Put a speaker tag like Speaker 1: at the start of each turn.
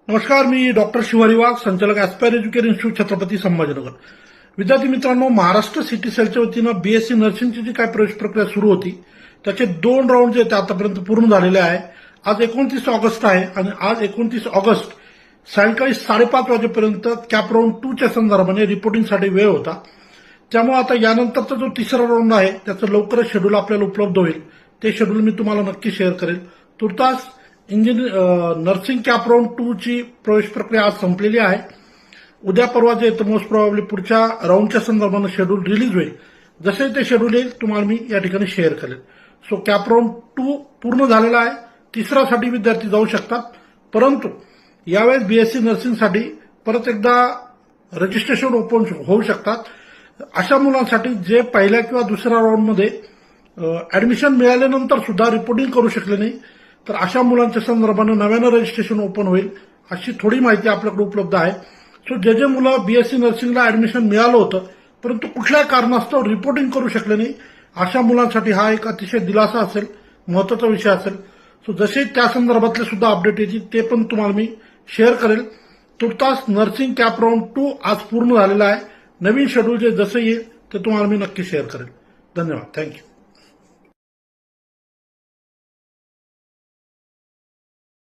Speaker 1: नमस्कार, मी डॉक्टर शिवारी वाघ, संचालक aspire education institute, Chhatrapati Sambhajinagar. विद्यार्थी मित्रांनो, महाराष्ट्र सिटी सेलच्या वतीनं बीएससी नर्सिंगची जी काय प्रवेश प्रक्रिया सुरू होती त्याचे 2 राऊंड जे ते आतापर्यंत पूर्ण झालेले आहे. आज 29 ऑगस्ट आहे आणि आज 29 ऑगस्ट सायंकाळी 5:30 वाजेपर्यंत कॅप राऊंड 2च्या संदर्भाने रिपोर्टिंगसाठी वेळ होता. त्यामुळे आता यानंतरचा जो तिसरा राऊंड आहे त्याचं लवकरच शेड्यूल आपल्याला उपलब्ध होईल. ते शेड्यूल मी तुम्हाला नक्की शेअर करेल. तुर्तास नर्सिंग कॅप राऊंड 2ची प्रवेश प्रक्रिया आज संपलेली आहे. उद्या परवा जे मोस्ट प्रॉब्ली पुढच्या राऊंडच्या संदर्भानं शेड्यूल रिलीज होईल. जसे ते शेड्यूल येईल तुम्हाला मी या ठिकाणी शेअर करेल. सो कॅप राऊंड 2 पूर्ण झालेला आहे. तिसऱ्यासाठी विद्यार्थी जाऊ शकतात, परंतु यावेळेस बीएससी नर्सिंगसाठी परत एकदा रजिस्ट्रेशन ओपन होऊ शकतात. अशा मुलांसाठी जे पहिल्या किंवा दुसऱ्या राऊंडमध्ये ऍडमिशन मिळाल्यानंतर सुद्धा रिपोर्टिंग करू शकले नाही, तर अशा मुलांच्या संदर्भानं नव्यानं रजिस्ट्रेशन ओपन होईल अशी थोडी माहिती आपल्याकडे उपलब्ध आहे. सो जे मुलं बीएससी नर्सिंगला ऍडमिशन मिळालं होतं परंतु कुठल्या कारणास्तव रिपोर्टिंग करू शकले नाही, अशा मुलांसाठी हा एक अतिशय दिलासा असेल, महत्वाचा विषय असेल. सो जसे त्या संदर्भातले सुद्धा अपडेट येतील ते पण तुम्हाला मी शेअर करेल. तुर्तास नर्सिंग कॅप राऊंड 2 आज पूर्ण झालेला आहे. नवीन शेड्यूल जे जसं येईल ते तुम्हाला मी नक्की शेअर करेल. धन्यवाद. थँक्यू.